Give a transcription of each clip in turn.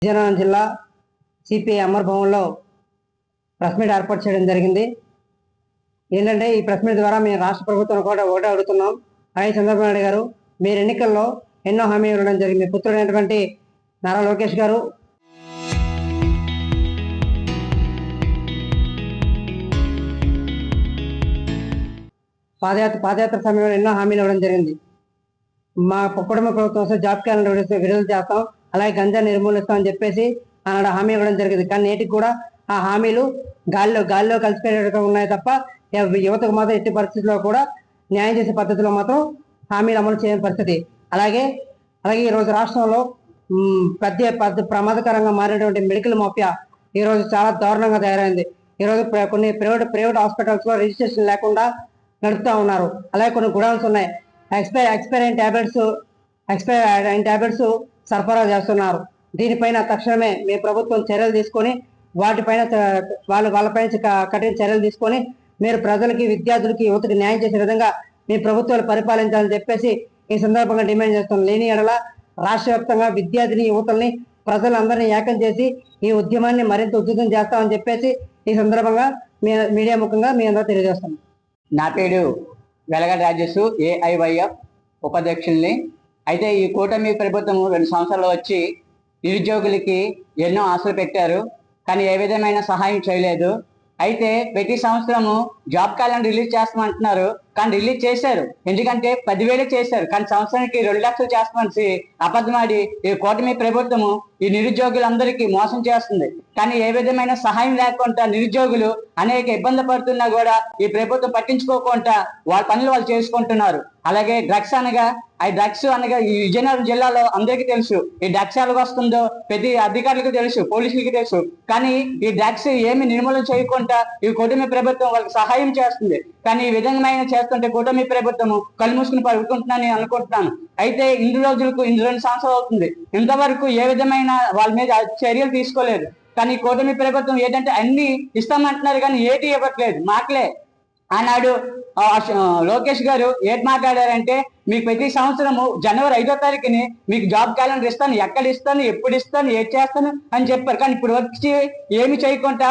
విజయనగరం జిల్లా సిపిఐ అమర్ భవన్లో press meet ఏర్పాటు చేయడం జరిగింది. ఏంటంటే ఈ ప్రెస్ మీట్ ద్వారా మేము రాష్ట్ర ప్రభుత్వం కూడా ఒకటే అడుగుతున్నాం. అలాగే చంద్రబాబు నాయుడు గారు మీరు ఎన్నికల్లో ఎన్నో హామీలు ఇవ్వడం జరిగింది. మీ పుత్రుడైనటువంటి నారా లోకేష్ గారు పాదయాత్ర సమయంలో ఎన్నో హామీలు ఇవ్వడం జరిగింది. మా కుటుంబ ప్రభుత్వం వస్తే జాబ్ క్యాలెండర్ విడుదల చేస్తాం, అలాగే గంజా నిర్మూలిస్తామని చెప్పేసి ఆనాడు హామీ ఇవ్వడం జరిగింది. కానీ నేటికి కూడా ఆ హామీలు గాల్లో కలిసిపోయేట్టుగా ఉన్నాయి తప్ప యువతకు మాత్రం ఎట్టి పరిస్థితుల్లో కూడా న్యాయం చేసే పద్ధతిలో మాత్రం హామీలు అమలు చేయని పరిస్థితి. అలాగే ఈరోజు రాష్ట్రంలో పెద్ద ప్రమాదకరంగా మారినటువంటి మెడికల్ మాఫియా ఈరోజు చాలా దారుణంగా తయారైంది. ఈరోజు కొన్ని ప్రైవేట్ హాస్పిటల్స్లో రిజిస్ట్రేషన్ లేకుండా నడుపుతూ ఉన్నారు. అలాగే కొన్ని గుడౌన్స్ ఉన్నాయి, ఎక్స్పైర్ అయిన ట్యాబ్లెట్స్ సరఫరా చేస్తున్నారు. దీనిపైన తక్షణమే మీ ప్రభుత్వం చర్యలు తీసుకొని వాటిపైన వాళ్ళపైన కఠిన చర్యలు తీసుకొని మీరు ప్రజలకి, విద్యార్థులకి, యువతకి న్యాయం చేసే విధంగా మీ ప్రభుత్వాలు పరిపాలించాలని చెప్పేసి ఈ సందర్భంగా డిమాండ్ చేస్తున్నాం. లేని ఎడల రాష్ట్ర వ్యాప్తంగా విద్యార్థిని, యువతల్ని, ప్రజలందరినీ ఏకం చేసి ఈ ఉద్యమాన్ని మరింత ఉధృతం చేస్తామని చెప్పేసి ఈ సందర్భంగా మీడియా ముఖంగా మీ అందరూ తెలియజేస్తున్నాం. నా పేరు వెలగడ రాజేష్, ఏఐవైఎఫ్ ఉపాధ్యక్షుల్ని. అయితే ఈ కూటమి ప్రభుత్వం 2 సంవత్సరాలు వచ్చి నిరుద్యోగులకి ఎన్నో ఆశలు పెట్టారు, కానీ ఏ విధమైన సహాయం చేయలేదు. అయితే ప్రతి సంవత్సరము జాబ్ క్యాలెండర్ రిలీజ్ చేస్తామంటున్నారు, కానీ రిలీజ్ చేశారు. ఎందుకంటే 10,000 చేశారు, కానీ సంవత్సరానికి 2 లక్షలు చేస్తామని అబద్ధమాడి ఈ కూటమి ప్రభుత్వము ఈ నిరుద్యోగులందరికీ మోసం చేస్తుంది. కానీ ఏ విధమైన సహాయం లేకుండా నిరుద్యోగులు అనేక ఇబ్బంది పడుతున్నా కూడా ఈ ప్రభుత్వం పట్టించుకోకుండా వాళ్ళ పనులు వాళ్ళు చేసుకుంటున్నారు. అలాగే డ్రగ్స్ అనగా ఈ విజయనగరం జిల్లాలో అందరికీ తెలుసు. ఈ డ్రగ్స్ ఎలాగ వస్తుందో ప్రతి అధికారులకు తెలుసు, పోలీసులకి తెలుసు. కానీ ఈ డ్రగ్స్ ఏమి నిర్మూలన చేయకుండా ఈ కూటమి ప్రభుత్వం వాళ్ళకి సహాయం చేస్తుంది. కానీ ఈ విధమైన చేస్తుంటే కూటమి ప్రభుత్వము కళ్ళు మూసుకుని పడుకుంటున్నానని అనుకుంటున్నాను. అయితే 2 సంవత్సరాలు అవుతుంది, ఇంతవరకు ఏ విధమైన వాళ్ళ మీద చర్యలు తీసుకోలేదు. కానీ కూటమి ప్రభుత్వం ఏంటంటే అన్ని ఇస్తామంటున్నారు, కానీ ఏటి ఇవ్వట్లేదు. మాటలే. ఆనాడు లోకేష్ గారు ఏది మాట్లాడారంటే, మీకు ప్రతి సంవత్సరము జనవరి 5వ తారీఖుని మీకు జాబ్ క్యాలెండర్ ఇస్తాను, ఎక్కడ ఇస్తాను, ఎప్పుడు ఇస్తాను, ఏది చేస్తాను అని చెప్పారు. కానీ ఇప్పుడు వచ్చి ఏమి చేయకుండా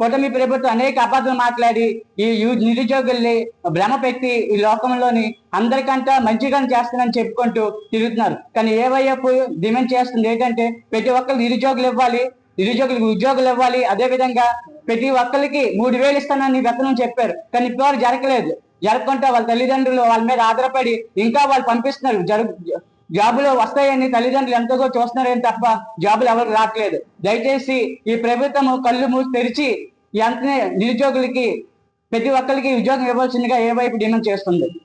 కూటమి ప్రభుత్వం అనేక అబద్ధాలు మాట్లాడి ఈ నిరుద్యోగుల్ని భ్రమ పెట్టి ఈ లోకంలోని అందరికంటే మంచిగా చేస్తానని చెప్పుకుంటూ తిరుగుతున్నారు. కానీ ఏవైపు డిమాండ్ చేస్తుంది ఏంటంటే ప్రతి ఒక్కరు నిరుద్యోగులకు ఉద్యోగులు ఇవ్వాలి. అదే విధంగా ప్రతి ఒక్కరికి 3,000 ఇస్తానని వేతనం చెప్పారు, కానీ ఇప్పుడు జరగకుండా వాళ్ళ తల్లిదండ్రులు వాళ్ళ మీద ఆధారపడి ఇంకా వాళ్ళు పంపిస్తున్నారు. జాబులు వస్తాయని తల్లిదండ్రులు ఎంతగా చూస్తున్నారని తప్ప జాబులు ఎవరికి రావట్లేదు. దయచేసి ఈ ప్రభుత్వం కళ్ళు మూసి తెరిచి వెంటనే నిరుద్యోగులకి ప్రతి ఒక్కరికి ఉద్యోగం ఇవ్వాల్సిందిగా ఏ వైపు డిమాండ్ చేస్తుంది.